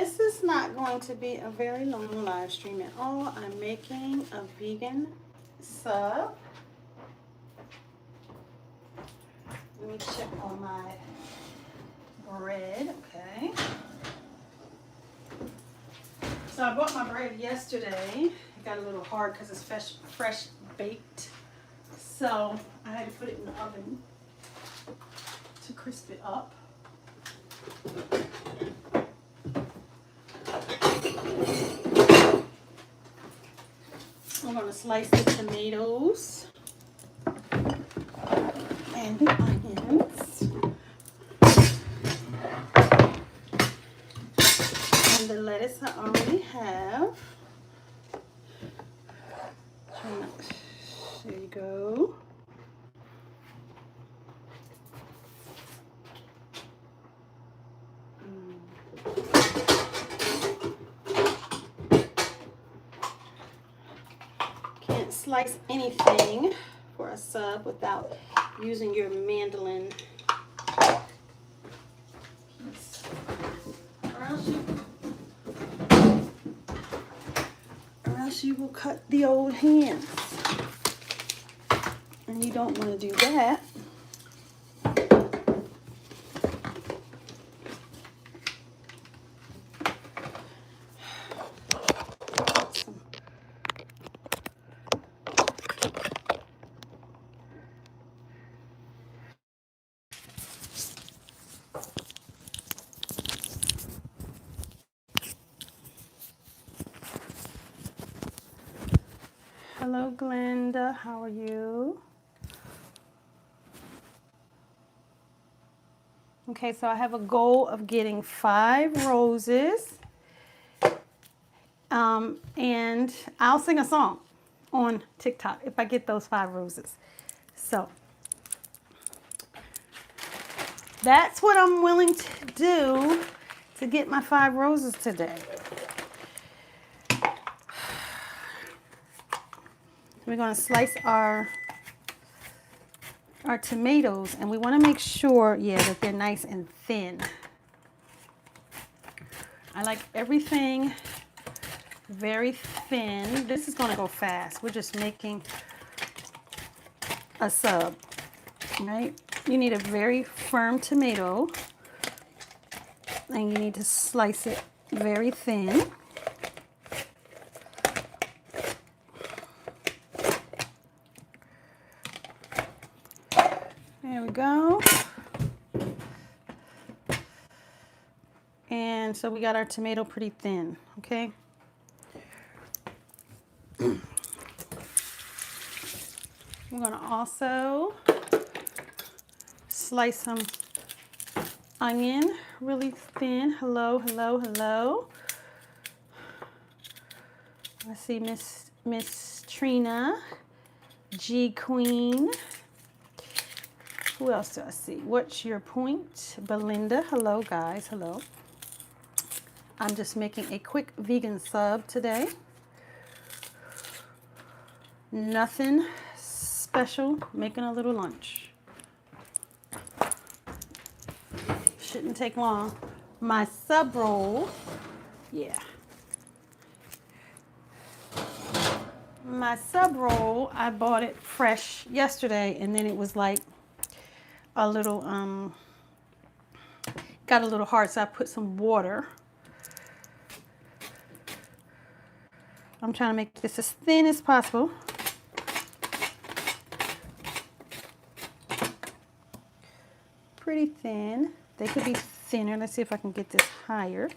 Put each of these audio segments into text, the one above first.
this is not going to be a very long live stream at all. I'm making a vegan sub. Let me check on my bread, okay. So I bought my bread yesterday. It got a little hard because it's fresh baked. So I had to put it in the oven to crisp it up. I'm going to slice the tomatoes and the onions and the lettuce I already have. There you go. Can't slice anything for a sub without using your mandolin piece. Or else you will cut the old hands. And you don't want to do that. Hello, Glenda. How are you? Okay, so I have a goal of getting 5 roses. And I'll sing a song on TikTok if I get those 5 roses. So that's what I'm willing to do to get my 5 roses today. We're going to slice our tomatoes, and we want to make sure, that they're nice and thin. I like everything very thin. This is going to go fast. We're just making a sub, right? You need a very firm tomato, and you need to slice it very thin. There we go. And so we got our tomato pretty thin, okay? We're going to also slice some onion really thin. Hello, hello, hello. I see Miss Trina, G Queen. Who else do I see? What's your point? Belinda. Hello, guys. Hello. I'm just making a quick vegan sub today. Nothing special. Making a little lunch. Shouldn't take long. My sub roll. Yeah. My sub roll, I bought it fresh yesterday, and then it was like a little, got a little hard, so I put some water. I'm trying to make this as thin as possible. Pretty thin. They could be thinner. Let's see if I can get this higher.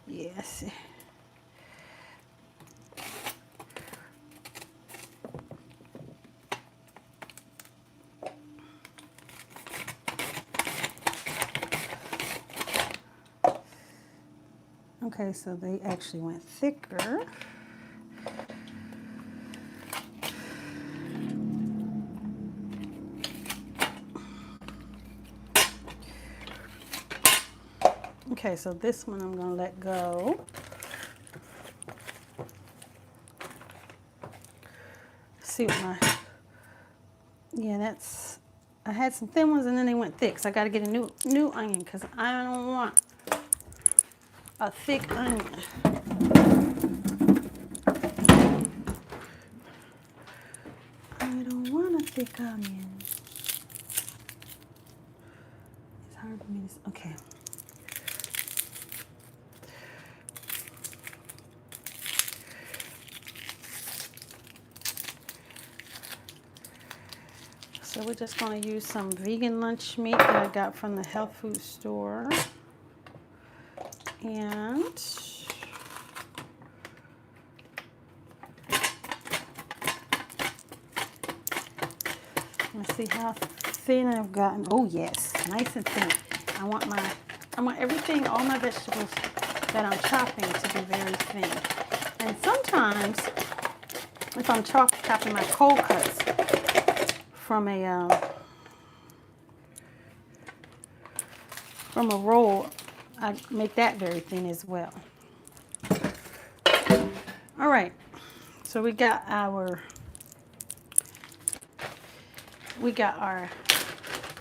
Yes. Okay, so they actually went thicker. Okay, so this one I'm going to let go. See what my, that's, I had some thin ones and then they went thick, so I got to get a new onion because I don't want a thick onion. I don't want a thick onion. It's hard for me to, okay. So we're just going to use some vegan lunch meat that I got from the health food store. And let's see how thin I've gotten. Oh yes, nice and thin. I want everything, all my vegetables that I'm chopping to be very thin. And sometimes, if I'm chopping my cold cuts from a roll, I make that very thin as well. All right, so we got our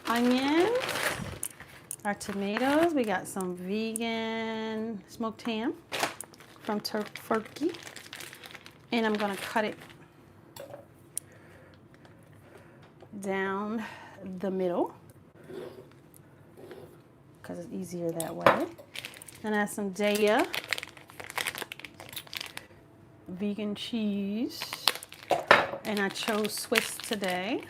onions, our tomatoes. We got some vegan smoked ham from Tofurky, and I'm gonna cut it down the middle because it's easier that way. And I have some Daiya vegan cheese, and I chose Swiss today.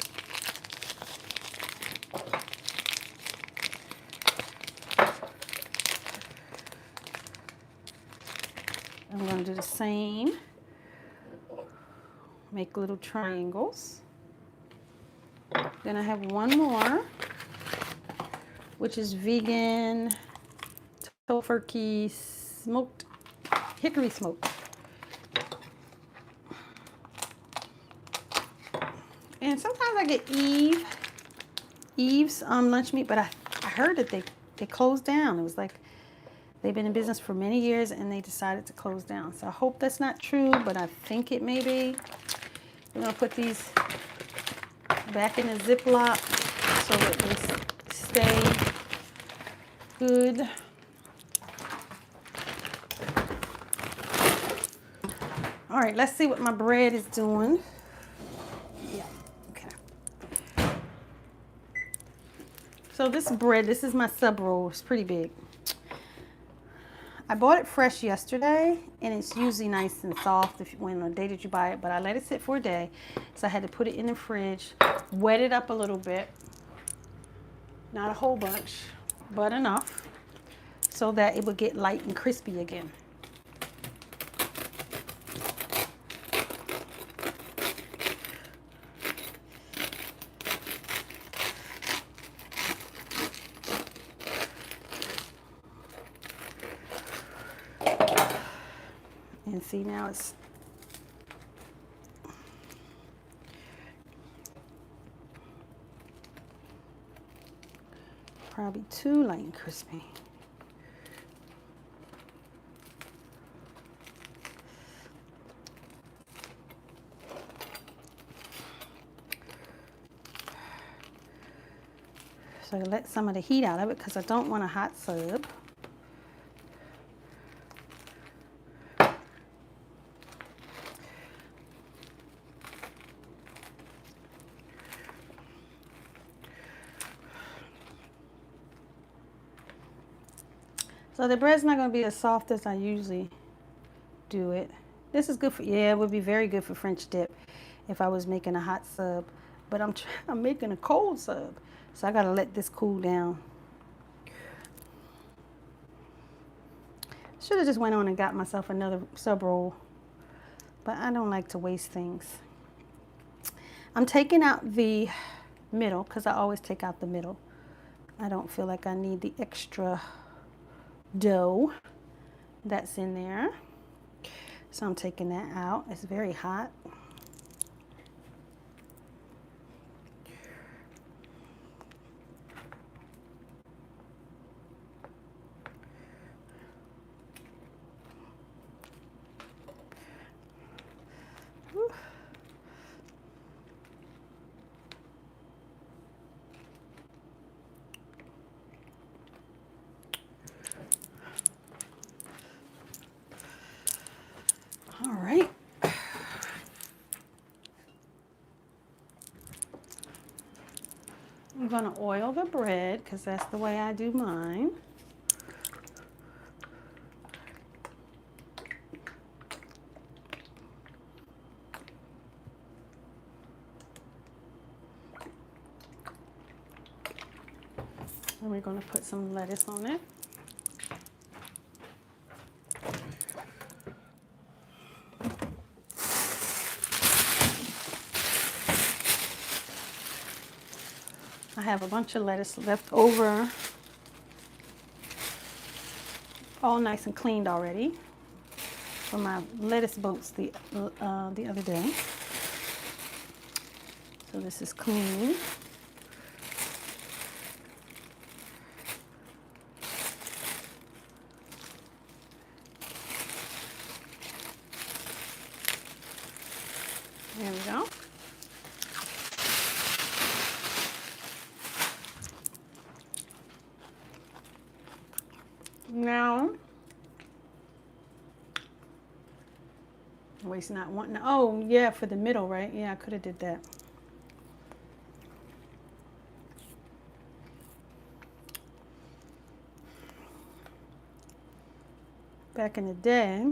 I'm going to do the same. Make little triangles. Then I have one more, which is vegan Tofurky smoked hickory smoke. And sometimes I get Eve's lunch meat, but I heard that they closed down. It was like they've been in business for many years and they decided to close down. So I hope that's not true, but I think it may be. We're gonna put these back in the Ziploc so that they stay good. All right, let's see what my bread is doing. Yeah, okay. So this bread, this is my sub roll. It's pretty big. I bought it fresh yesterday, and it's usually nice and soft when the day that you buy it, but I let it sit for a day, so I had to put it in the fridge, wet it up a little bit, not a whole bunch, but enough, so that it would get light and crispy again. And see, now it's probably too light and crispy. So I let some of the heat out of it because I don't want a hot sub. So the bread's not going to be as soft as I usually do it. This is good for, yeah, it would be very good for French dip if I was making a hot sub. But I'm making a cold sub, so I got to let this cool down. Should have just went on and got myself another sub roll, but I don't like to waste things. I'm taking out the middle because I always take out the middle. I don't feel like I need the extra dough that's in there, so I'm taking that out. It's very hot. Whew. going to oil the bread because that's the way I do mine. And we're going to put some lettuce on it. I have a bunch of lettuce left over, all nice and cleaned already from my lettuce boats the other day. So this is clean. There we go. Now, waste not wanting. Oh yeah, for the middle, right? Yeah, I could have did that. Back in the day,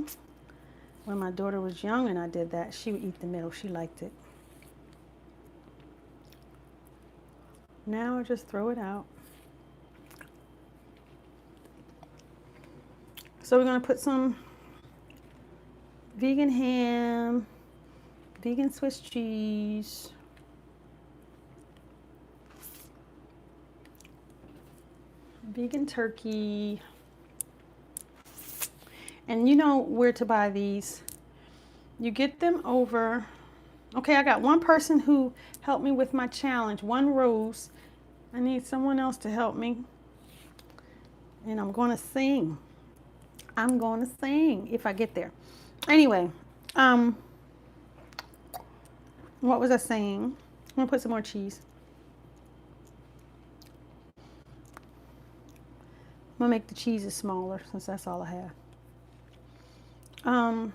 when my daughter was young and I did that, she would eat the middle. She liked it. Now I just throw it out. So we're going to put some vegan ham, vegan Swiss cheese, vegan turkey. And you know where to buy these. You get them over. Okay, I got one person who helped me with my challenge, one rose. I need someone else to help me. And I'm going to sing. I'm going to sing if I get there. Anyway, what was I saying? I'm going to put some more cheese. I'm going to make the cheeses smaller since that's all I have. I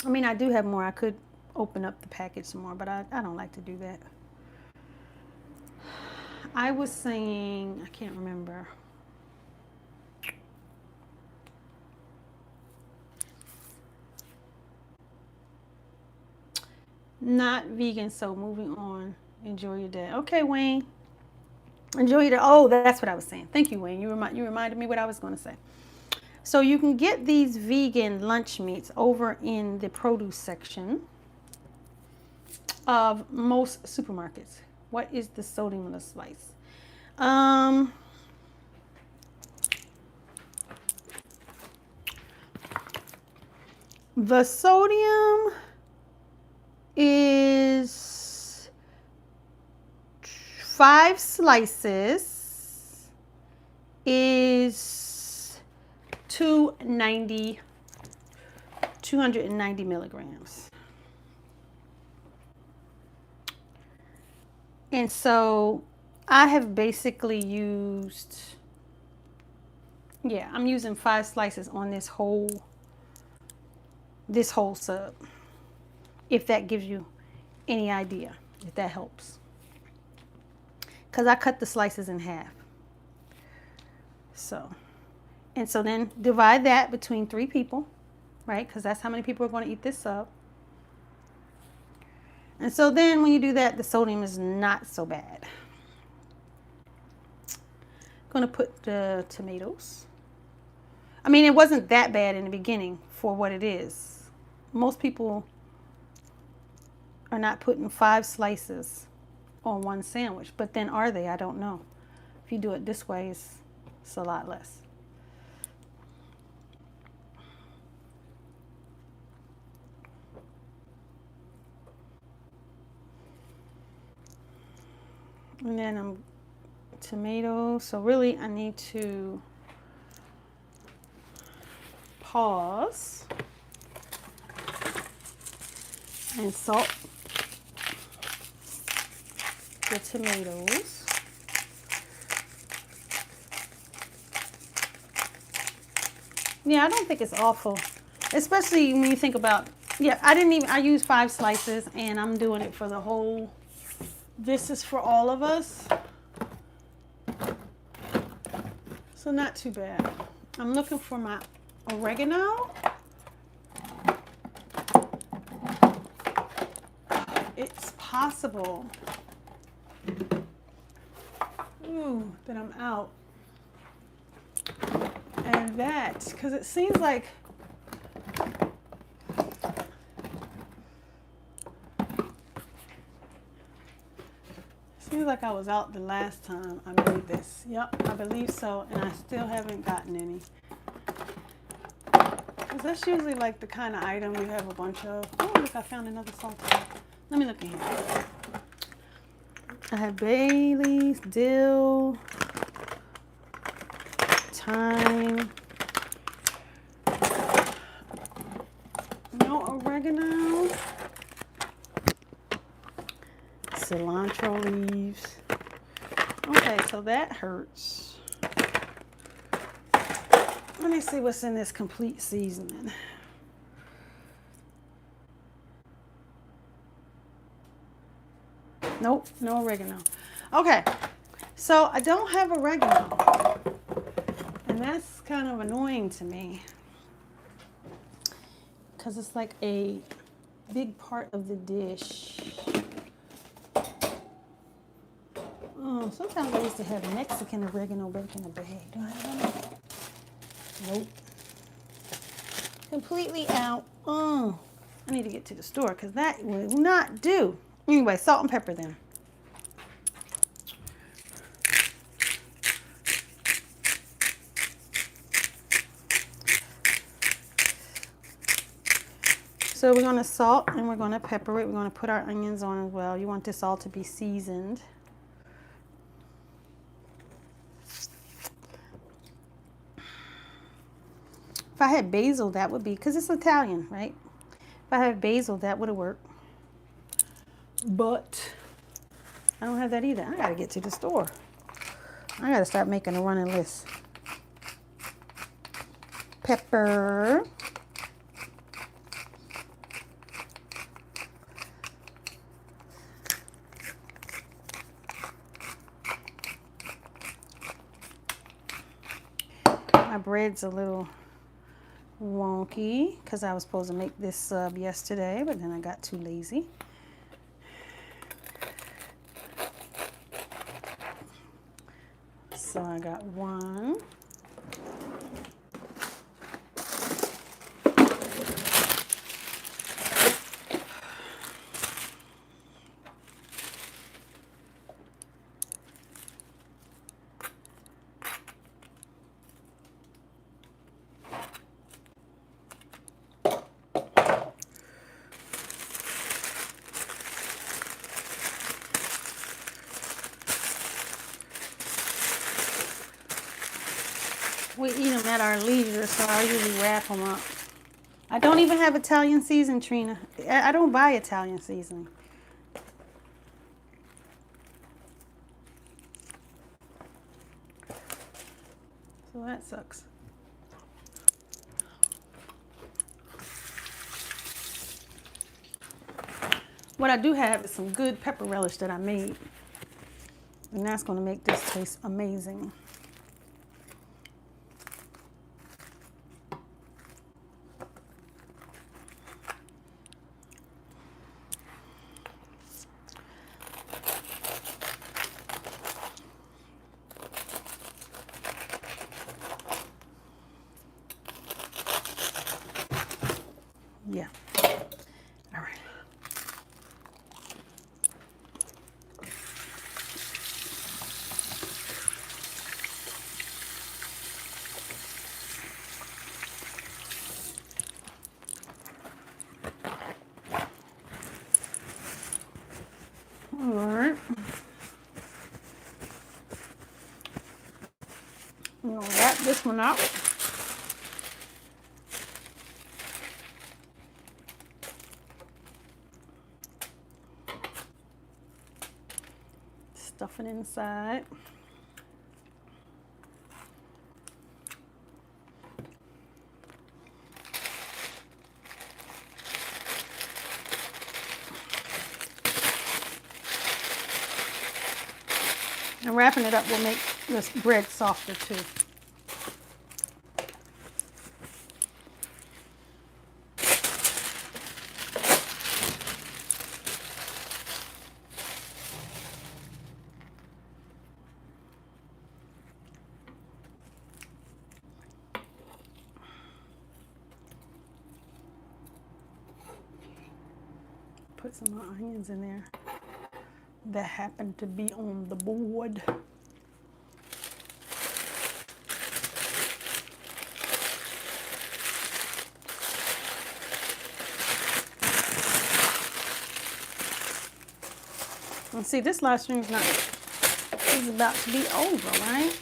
mean, I do have more. I could open up the package some more, but I don't like to do that. I was saying, I can't remember. Not vegan, so moving on. Enjoy your day. Okay, Wayne. Enjoy your day. Oh, that's what I was saying. Thank you, Wayne. You reminded me what I was going to say. So you can get these vegan lunch meats over in the produce section of most supermarkets. What is the sodium of the slice? The sodium is 5 slices is 290 milligrams. And so I have basically used, yeah, I'm using 5 slices on this whole sub. If that gives you any idea, if that helps. Because I cut the slices in half. So, and so then divide that between 3 people, right? Because that's how many people are going to eat this sub. And so then when you do that, the sodium is not so bad. I'm going to put the tomatoes. I mean, it wasn't that bad in the beginning for what it is. Most people are not putting 5 slices on one sandwich, but then are they? I don't know. If you do it this way, it's a lot less. And then tomato. So really I need to pause and salt the tomatoes. Yeah, I don't think it's awful, especially when you think about, yeah, I used 5 slices and I'm doing it for the whole, this is for all of us. So not too bad. I'm looking for my oregano. It's possible, that I'm out. And that, because it seems like I was out the last time I made this. Yep, I believe so, and I still haven't gotten any. Because that's usually like the kind of item you have a bunch of. Oh, look, I found another salt. Let me look in here. I have bay leaves, dill, thyme, no oregano, cilantro leaves. Okay, so that hurts. Let me see what's in this complete seasoning. Nope, no oregano. Okay, so I don't have oregano, and that's kind of annoying to me because it's like a big part of the dish. Oh, sometimes I used to have Mexican oregano back in the day. Do I have any? Nope. Completely out. Oh, I need to get to the store because that will not do. Anyway, salt and pepper then. So we're going to salt and we're going to pepper it. We're going to put our onions on as well. You want this all to be seasoned. If I had basil, that would be, because it's Italian, right? If I had basil, that would have worked. But I don't have that either. I got to get to the store. I got to start making a running list. Pepper. My bread's a little wonky because I was supposed to make this sub yesterday, but then I got too lazy. So I got one. We eat them at our leisure, so I usually wrap them up. I don't even have Italian seasoning, Trina. I don't buy Italian seasoning. So that sucks. What I do have is some good pepper relish that I made. And that's going to make this taste amazing. Yeah. All right. All right. I'm going to wrap this one up. Stuff it inside. And wrapping it up will make this bread softer too. put some more onions in there that happen to be on the board. And see, this live stream is about to be over, right?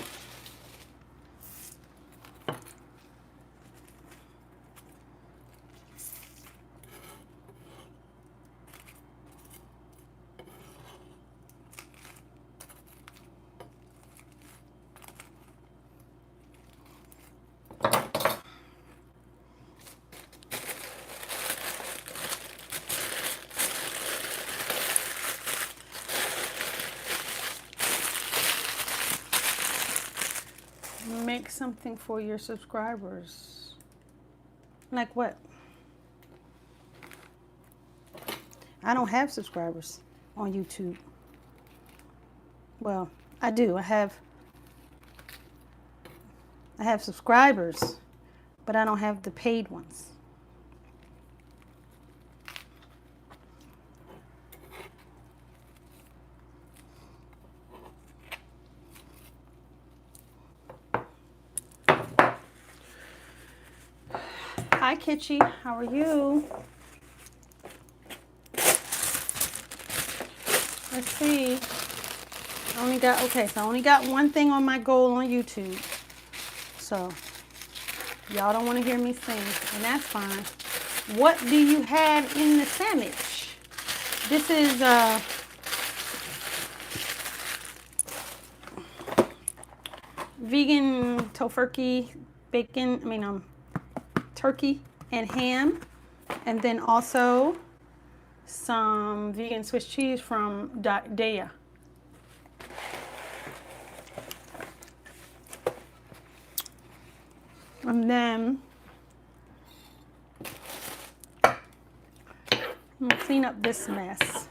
Make something for your subscribers. Like what? I don't have subscribers on YouTube. Well, I do. I have subscribers, but I don't have the paid ones. Hi, Kitchy. How are you? Let's see. I only got one thing on my goal on YouTube. So, y'all don't want to hear me sing, and that's fine. What do you have in the sandwich? This is vegan Tofurky bacon, turkey and ham, and then also some vegan Swiss cheese from Daiya. And then I'm gonna clean up this mess.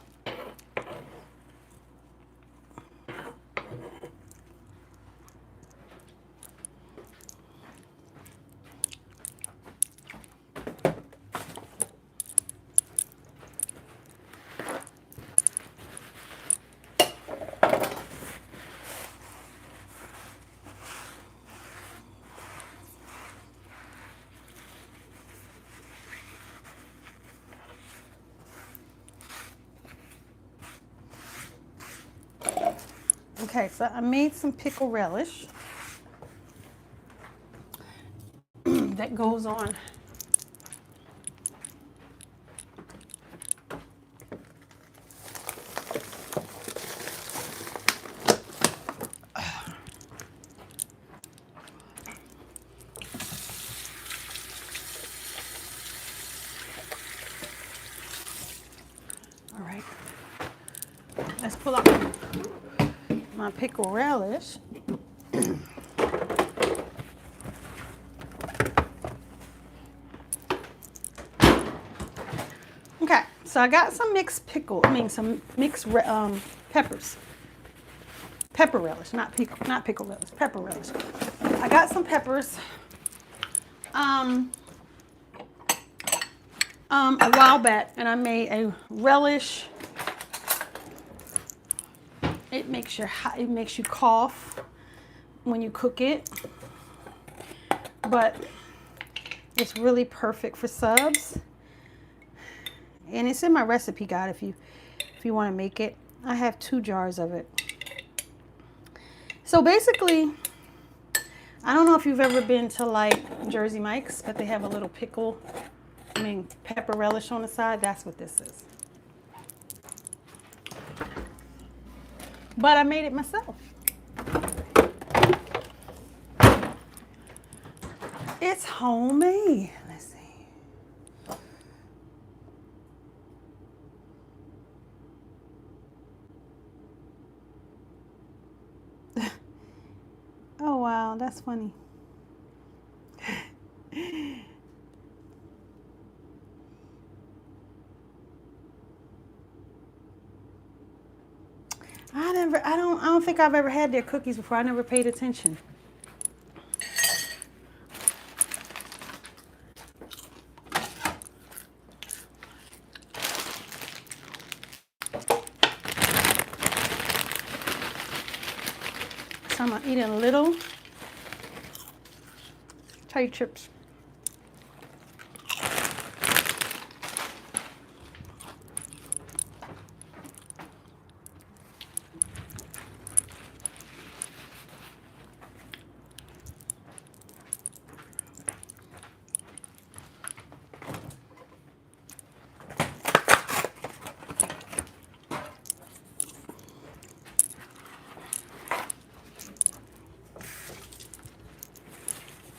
Okay, so I made some pickle relish that goes on. All right, let's pull up my pickle relish. Okay, so I got some mixed some mixed peppers. Pepper relish, not pickle relish, pepper relish. I got some peppers a while back, and I made a relish. It makes you cough when you cook it, but it's really perfect for subs. And it's in my recipe guide if you want to make it. I have 2 jars of it. So basically, I don't know if you've ever been to like Jersey Mike's, but they have a little pepper relish on the side. That's what this is. But I made it myself. It's homemade. Let's see. Oh wow, that's funny. I don't think I've ever had their cookies before. I never paid attention. I'm eating little Thai chips.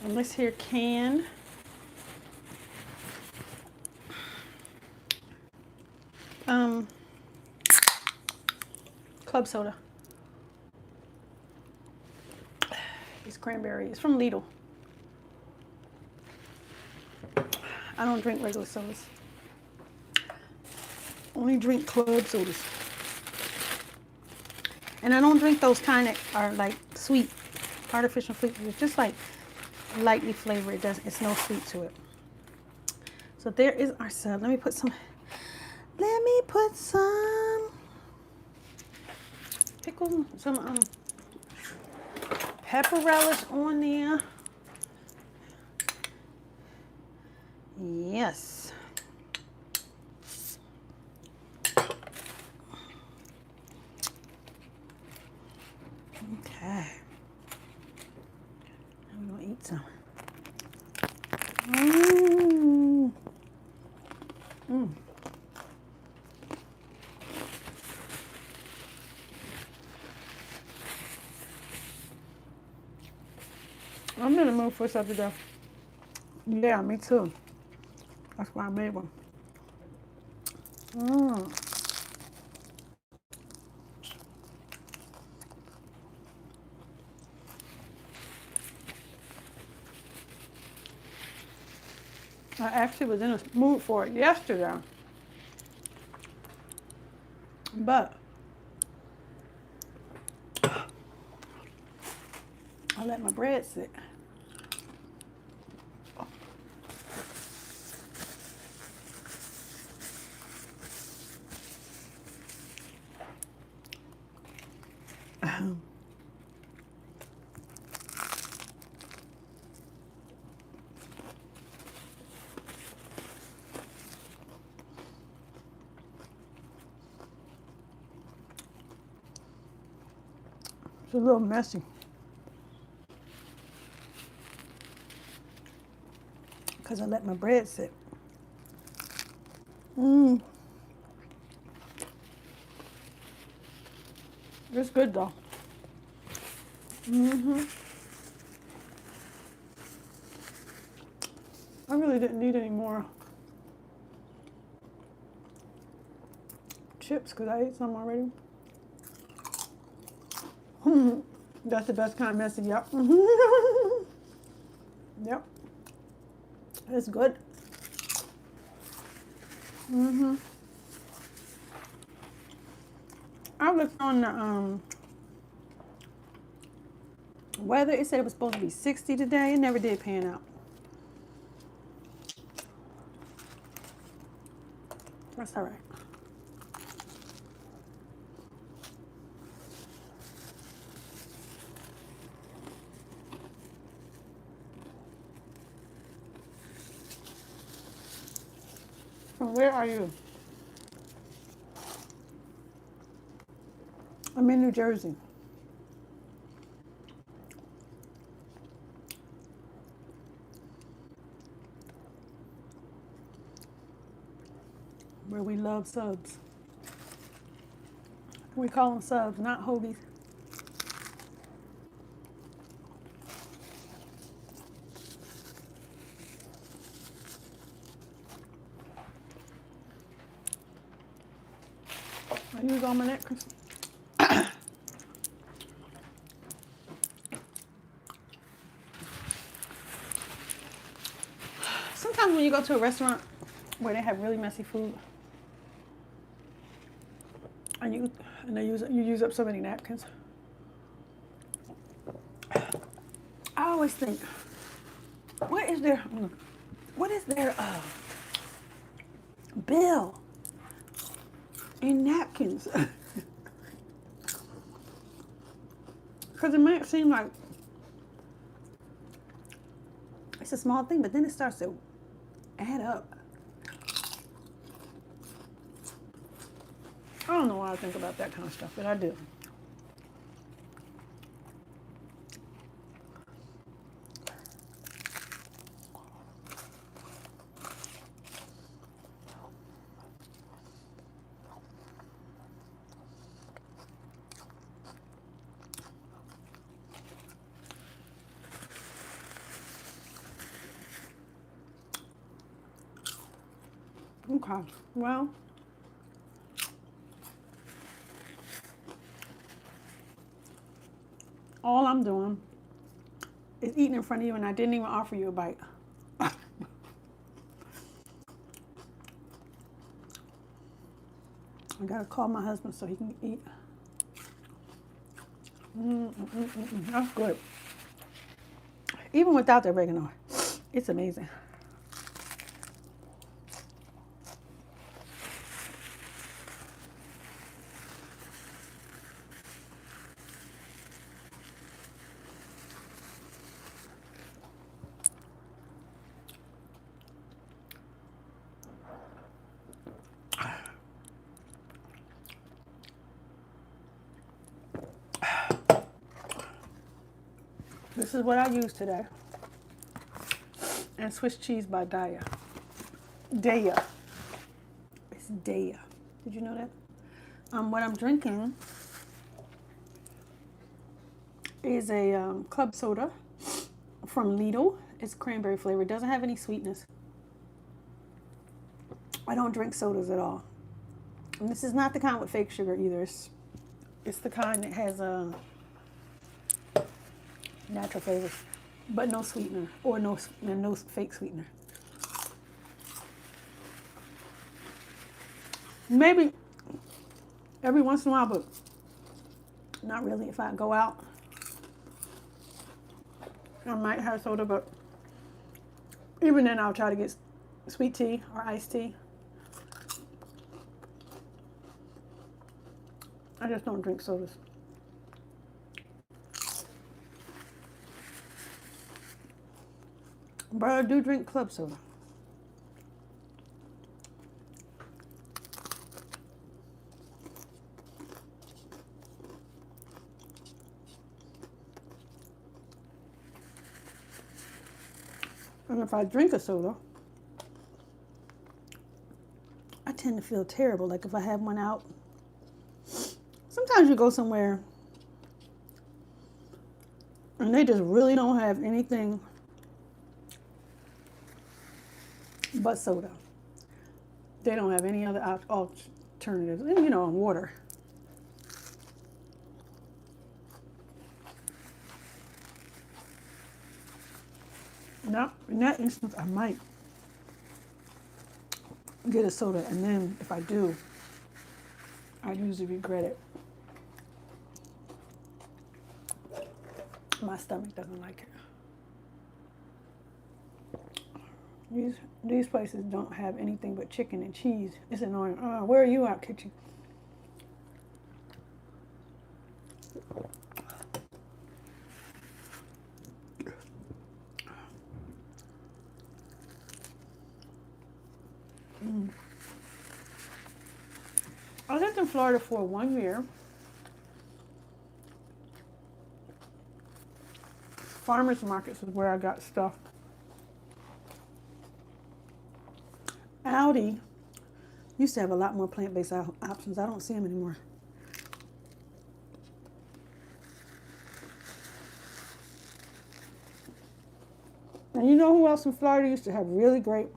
And this here can club soda. It's cranberry. It's from Lidl. I don't drink regular sodas. Only drink club sodas. And I don't drink those kind that are like sweet, artificial sweet. It's just like lightly flavored. It's no sweet to it. So there is our sub. Let me put some pickle, some pepper relish on there. Yes. Okay. I'm gonna eat some. I'm in the mood for something though. Yeah, me too. That's why I made one. I actually was in a mood for it yesterday, but I let my bread sit. It's a little messy. Because I let my bread sit. It's good though. I really didn't need any more chips because I ate some already. That's the best kind of messy, yep. Yep. It's good. I looked on the weather. It said it was supposed to be 60 today. It never did pan out. That's all right. Where are you? I'm in New Jersey. Where we love subs. We call them subs, not hoagies. I use all my napkins. Sometimes when you go to a restaurant where they have really messy food, and you use up so many napkins, I always think, what is their bill in napkins? Because it might seem like it's a small thing, but then it starts to add up. I don't know why I think about that kind of stuff, but I do. Okay, well, all I'm doing is eating in front of you, and I didn't even offer you a bite. I gotta call my husband so he can eat. That's good. Even without the oregano, it's amazing. This is what I used today. And Swiss cheese by Daiya. Daiya. It's Daiya. Did you know that? What I'm drinking is a club soda from Lidl. It's cranberry flavor. It doesn't have any sweetness. I don't drink sodas at all. And this is not the kind with fake sugar either. It's the kind that has natural flavors, but no sweetener or no fake sweetener. Maybe every once in a while, but not really. If I go out, I might have soda, but even then I'll try to get sweet tea or iced tea. I just don't drink sodas. But I do drink club soda. And if I drink a soda, I tend to feel terrible. Like if I have one out. Sometimes you go somewhere and they just really don't have anything but soda. They don't have any other alternatives. And you know, water. Now, in that instance, I might get a soda, and then if I do, I usually regret it. My stomach doesn't like it. These places don't have anything but chicken and cheese. It's annoying. Where are you at, kitchen? I lived in Florida for 1 year. Farmers markets is where I got stuff. Aldi used to have a lot more plant-based options. I don't see them anymore. And you know who else in Florida used to have really great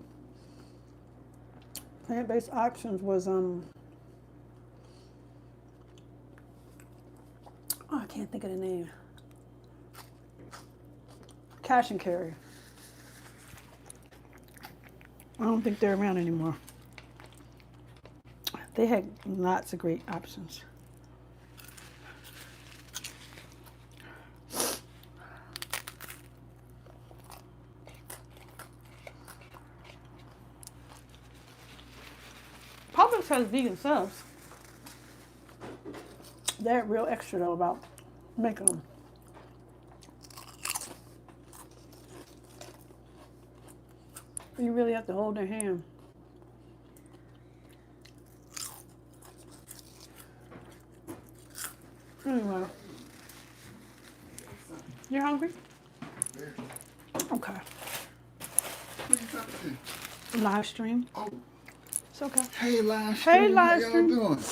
plant-based options was I can't think of the name. Cash and Carry. I don't think they're around anymore. They had lots of great options. Publix has vegan subs. They're real extra though about making them. You really have to hold their hand. Anyway. You hungry? Okay. What you talking to? Live stream. Oh, It's okay. hey, live stream. Hey, live How stream. y'all doing?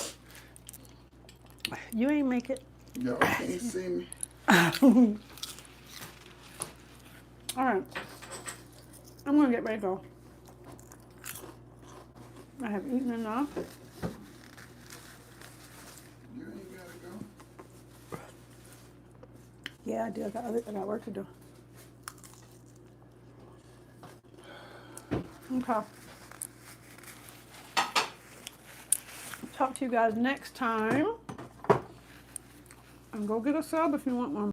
You ain't make it. Y'all can't see me. All right. I'm going to get ready to go. I have eaten enough. You ain't gotta go. Yeah, I do. I got work to do. Okay. Talk to you guys next time. And go get a sub if you want one.